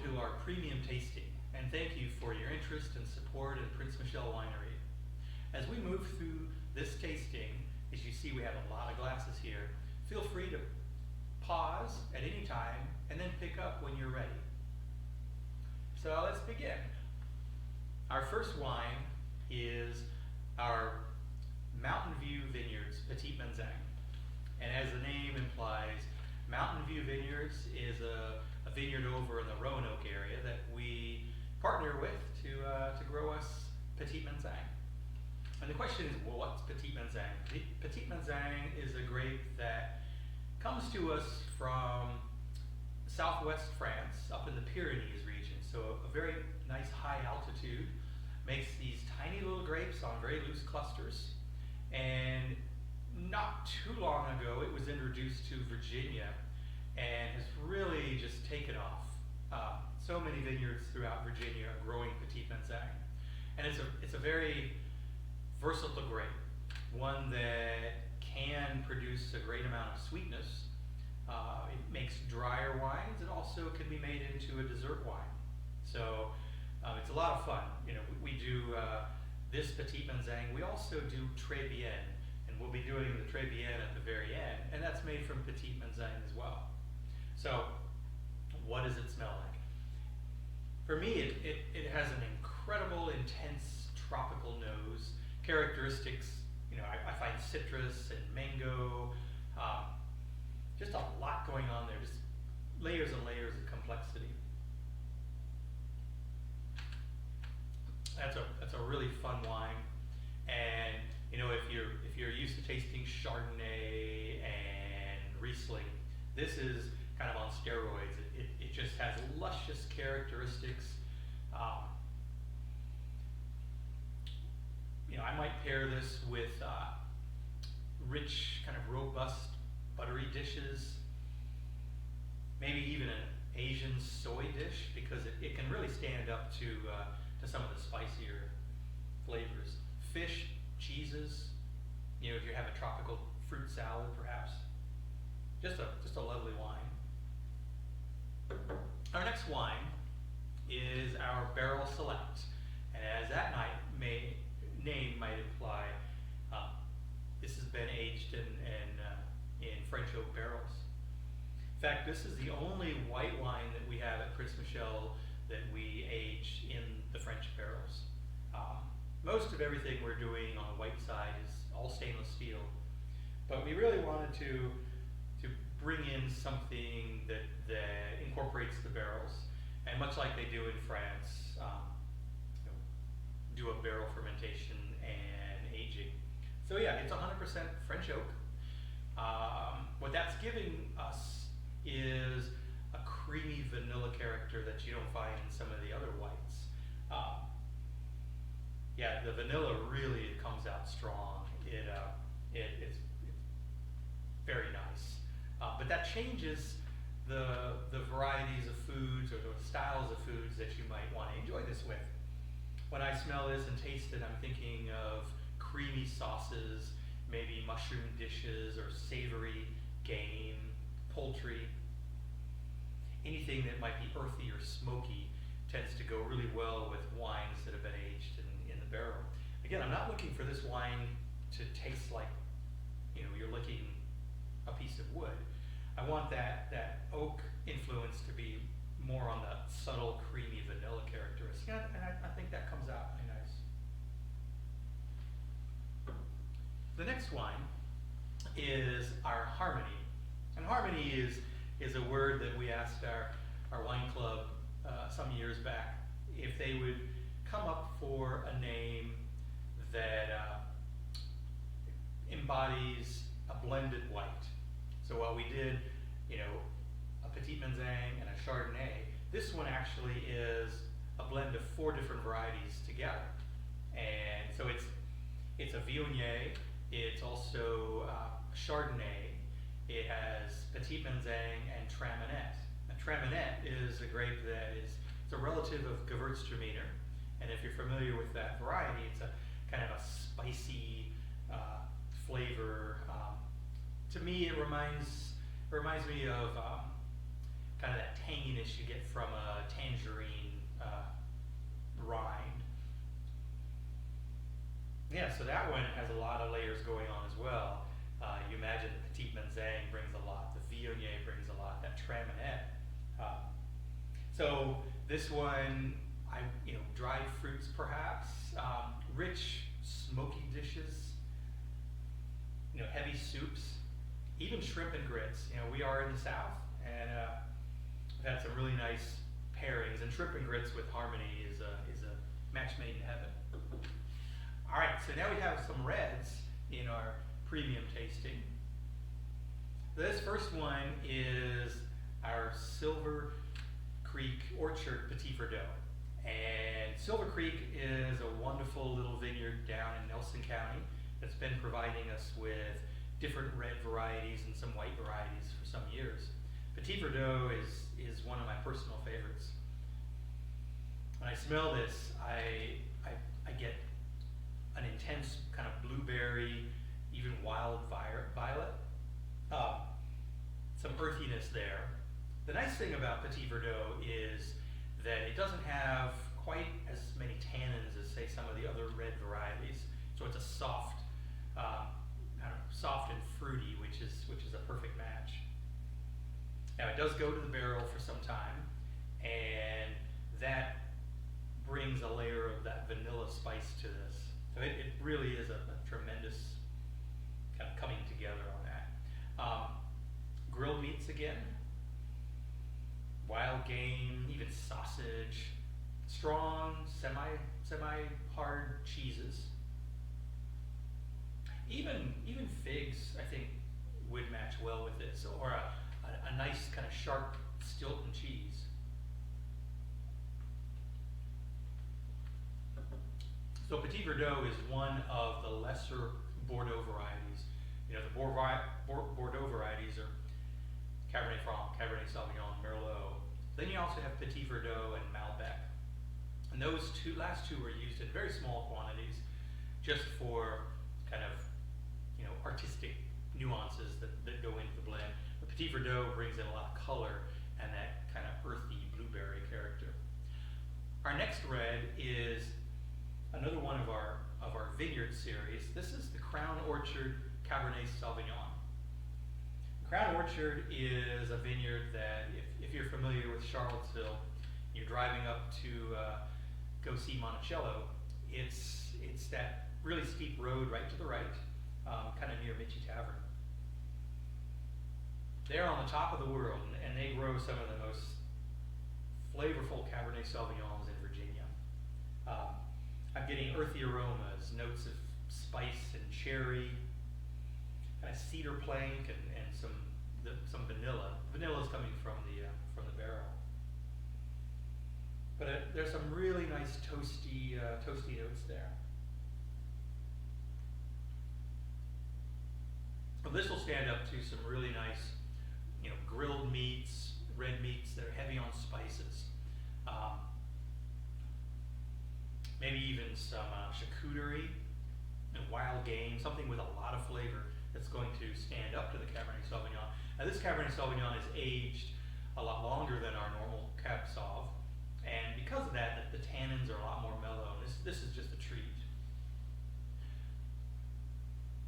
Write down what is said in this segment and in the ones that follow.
to our premium tasting, and thank you for your interest and support in Prince Michel Winery. As we move through this tasting, as you see we have a lot of glasses here, feel free to pause at any time and then pick up when you're ready. So let's begin. Our first wine is our Mountain View Vineyards Petit Menzang. And as the name implies, Mountain View Vineyards is a vineyard over in the Roanoke area that we partner with to grow us Petit Menzang. And the question is, well, what's Petit Menzang? Petit Menzang is a grape that comes to us from southwest France, up in the Pyrenees region. So a very nice high altitude, makes these tiny little grapes on very loose clusters. And not too long ago, it was introduced to Virginia and has really just taken off. So many vineyards throughout Virginia are growing Petit Menzang. And it's a very versatile grape, one that can produce a great amount of sweetness. It makes drier wines. It also can be made into a dessert wine. So it's a lot of fun. You know, we do this Petit Menzang. We also do Très Bien, and we'll be doing the Très Bien at the very end, and that's made from Petit Menzang as well. So what does it smell like? For me, it has an incredible, intense tropical nose, characteristics. You know, I find citrus and mango, just a lot going on there, just layers and layers of complexity. That's a really fun wine, and you know, if you're used to tasting Chardonnay and Riesling, this is kind of on steroids. It just has luscious characteristics. You know, I might pair this with rich, kind of robust, buttery dishes. Maybe even an Asian soy dish, because it can really stand up to some of the spicier flavors. Fish, cheeses. You know, if you have a tropical fruit salad, perhaps. Just a lovely wine. Our next wine is our Barrel Select, and as that name might imply, this has been aged in French oak barrels. In fact, this is the only white wine that we have at Prince Michel that we age in the French barrels. Most of everything we're doing on the white side is all stainless steel, but we really wanted to bring in something that incorporates the barrels, and much like they do in France, you know, do a barrel fermentation and aging. So yeah, it's 100% French oak. What that's giving us is a creamy vanilla character that you don't find in some of the other whites. Yeah, the vanilla really comes out strong. It's very nice. But that changes the varieties of foods or the styles of foods that you might want to enjoy this with. When I smell this and taste it, I'm thinking of creamy sauces, maybe mushroom dishes or savory game, poultry. Anything that might be earthy or smoky tends to go really well with wines that have been aged in the barrel. Again, I'm not looking for this wine to taste like, you know, you're licking a piece of wood. I want that oak influence to be more on the subtle, creamy vanilla characteristic, and I think that comes out really nice. The next wine is our Harmony, and Harmony is a word that we asked our wine club some years back if they would come up for a name that embodies a blended white. So while we did, you know, a Petit Menzang and a Chardonnay, this one actually is a blend of 4 different varieties together. And so it's a Viognier, it's also a Chardonnay, it has Petit Menzang and Traminette. Now, Traminette is a grape that it's a relative of Gewürztraminer, and if you're familiar with that variety, it's a kind of a spicy flavor. To me, it reminds me of kind of that tanginess you get from a tangerine rind. Yeah, so that one has a lot of layers going on as well. You imagine the Petit Manzange brings a lot, the Viognier brings a lot, that Traminette. So this one, dried fruits perhaps, rich smoky dishes, heavy soups, even shrimp and grits. We are in the South, and we've had some really nice pairings, and shrimp and grits with Harmony is a match made in heaven. All right, so now we have some reds in our premium tasting. This first one is our Silver Creek Orchard Petit Verdot. And Silver Creek is a wonderful little vineyard down in Nelson County that's been providing us with different red varieties and some white varieties for some years. Petit Verdot is one of my personal favorites. When I smell this, I get an intense kind of blueberry, even wild violet, some earthiness there. The nice thing about Petit Verdot is that it doesn't have quite as many tannins as, say, some of the other red varieties. So it's a soft, soft and fruity, which is a perfect match. Now it does go to the barrel for some time, and that brings a layer of that vanilla spice to this. So it really is a tremendous kind of coming together on that. Grilled meats again, wild game, even sausage, strong, semi-hard cheeses. Even figs, I think, would match well with this, or a nice kind of sharp Stilton cheese. So Petit Verdot is one of the lesser Bordeaux varieties. The Bordeaux varieties are Cabernet Franc, Cabernet Sauvignon, Merlot. Then you also have Petit Verdot and Malbec. And those last two were used in very small quantities, just for kind of, artistic nuances that go into the blend. But Petit Verdot brings in a lot of color and that kind of earthy blueberry character. Our next red is another one of our vineyard series. This is the Crown Orchard Cabernet Sauvignon. Crown Orchard is a vineyard that, if you're familiar with Charlottesville, you're driving up to go see Monticello, it's that really steep road right to the right, kind of near Mitchie Tavern. They're on the top of the world, and they grow some of the most flavorful Cabernet Sauvignons in Virginia. I'm getting earthy aromas, notes of spice and cherry, kind of cedar plank, and some vanilla. Vanilla's coming from the barrel. But there's some really nice toasty notes there. Well, this will stand up to some really nice, grilled meats, red meats that are heavy on spices. Maybe even some charcuterie and wild game, something with a lot of flavor that's going to stand up to the Cabernet Sauvignon. Now this Cabernet Sauvignon is aged a lot longer than our normal Cab Sauv, and because of that, the tannins are a lot more mellow. This is just a treat.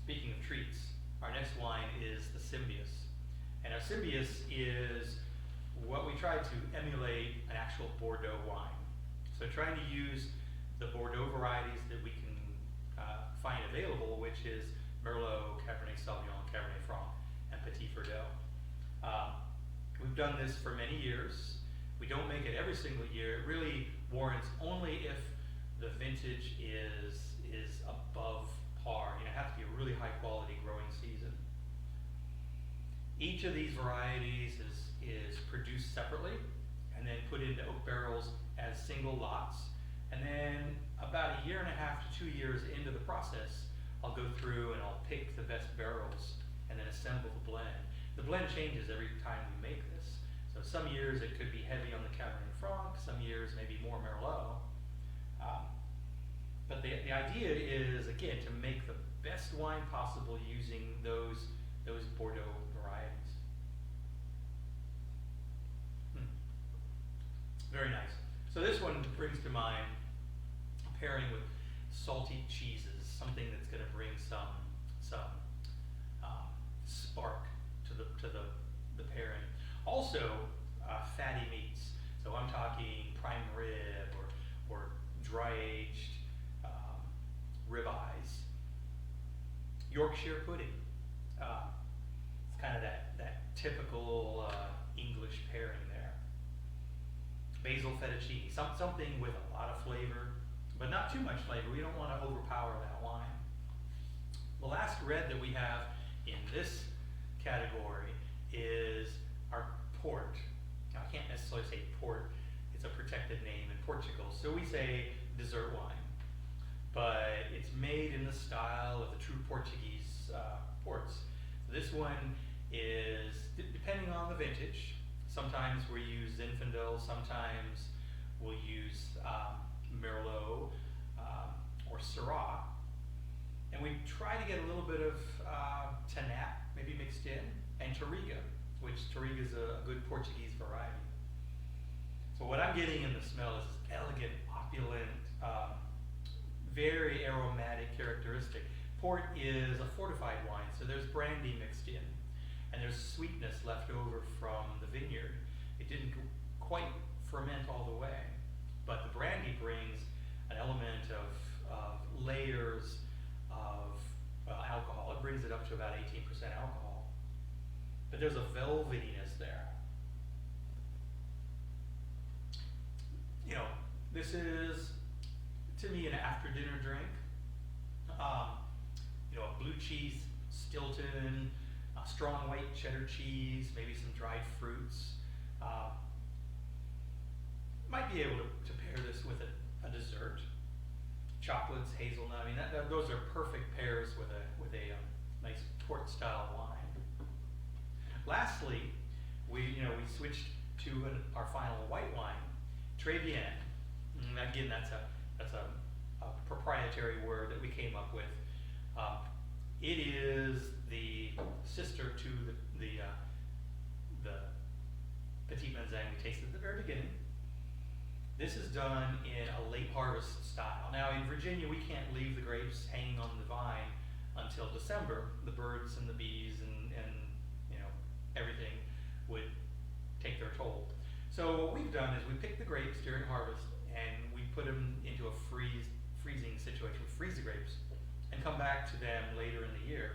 Speaking of treats, our next wine is the Symbios. And our Symbios is what we tried to emulate an actual Bordeaux wine. So trying to use the Bordeaux varieties that we can find available, which is Merlot, Cabernet Sauvignon, Cabernet Franc, and Petit Verdot. We've done this for many years. We don't make it every single year. It really warrants only if the vintage is above par. It has to be a really high quality growing season. Each of these varieties is produced separately and then put into oak barrels as single lots. And then about 1.5 to 2 years into the process, I'll go through and I'll pick the best barrels and then assemble the blend. The blend changes every time we make this. So some years it could be heavy on the Cabernet Franc, some years maybe more Merlot. But the idea is, again, to make the best wine possible using those Bordeaux varieties. Very nice. So this one brings to mind pairing with salty cheeses, something that's going to bring some spark to the pairing. Also, fatty meats. So I'm talking prime rib or dry aged ribeyes. Yorkshire pudding. It's kind of that typical English pairing there. Basil fettuccine, something with a lot of flavor, but not too much flavor. We don't want to overpower that wine. The last red that we have in this category is our port. Now, I can't necessarily say port. It's a protected name in Portugal. So we say dessert wine. But it's made in the style of the true Portuguese ports. So this one is, depending on the vintage, sometimes we use Zinfandel, sometimes we'll use Merlot or Syrah. And we try to get a little bit of Tanat, maybe mixed in, and Touriga, which Touriga is a good Portuguese variety. So what I'm getting in the smell is this elegant, opulent, very aromatic characteristic. Port is a fortified wine, so there's brandy mixed in, and there's sweetness left over from the vineyard. It didn't quite ferment all the way, but the brandy brings an element of layers of alcohol. It brings it up to about 18% alcohol, but there's a velvetiness there. You know, this is, to me, an after-dinner drink. You know, a blue cheese Stilton, a strong white cheddar cheese, maybe some dried fruits. Might be able to pair this with a dessert. Chocolates, hazelnut. I mean, those are perfect pairs with a nice port-style wine. Lastly, we switched to our final white wine, Trevian. Again, that's a proprietary word that we came up with. It is the sister to the Petit Manzange we tasted at the very beginning. This is done in a late harvest style. Now in Virginia, we can't leave the grapes hanging on the vine until December. The birds and the bees and you know, everything would take their toll. So what we've done is we pick the grapes during harvest and we put them into a freezing situation. We freeze the grapes and come back to them later in the year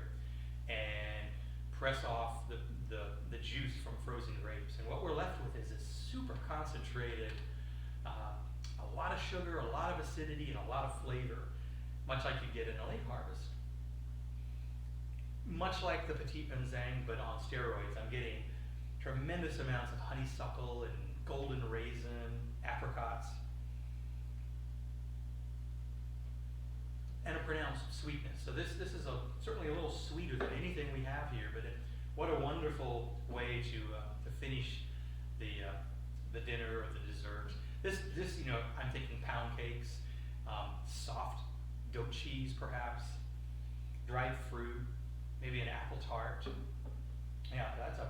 and press off the juice from frozen grapes. And what we're left with is this super concentrated, a lot of sugar, a lot of acidity, and a lot of flavor, much like you get in a late harvest. Much like the Petit Manzange, but on steroids. I'm getting tremendous amounts of honeysuckle and golden raisin, apricots, and a pronounced sweetness. So this is certainly a little sweeter than anything we have here, but what a wonderful way to finish the dinner or the dessert. This, you know, I'm thinking pound cakes, soft goat cheese perhaps, dried fruit, maybe an apple tart. Yeah, that's a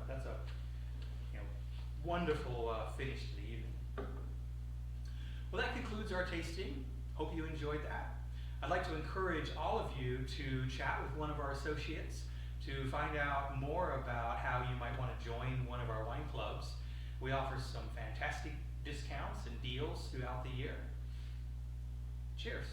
you know, wonderful finish to the evening. Well, that concludes our tasting. Hope you enjoyed that. I'd like to encourage all of you to chat with one of our associates to find out more about how you might want to join one of our wine clubs. We offer some fantastic discounts and deals throughout the year. Cheers.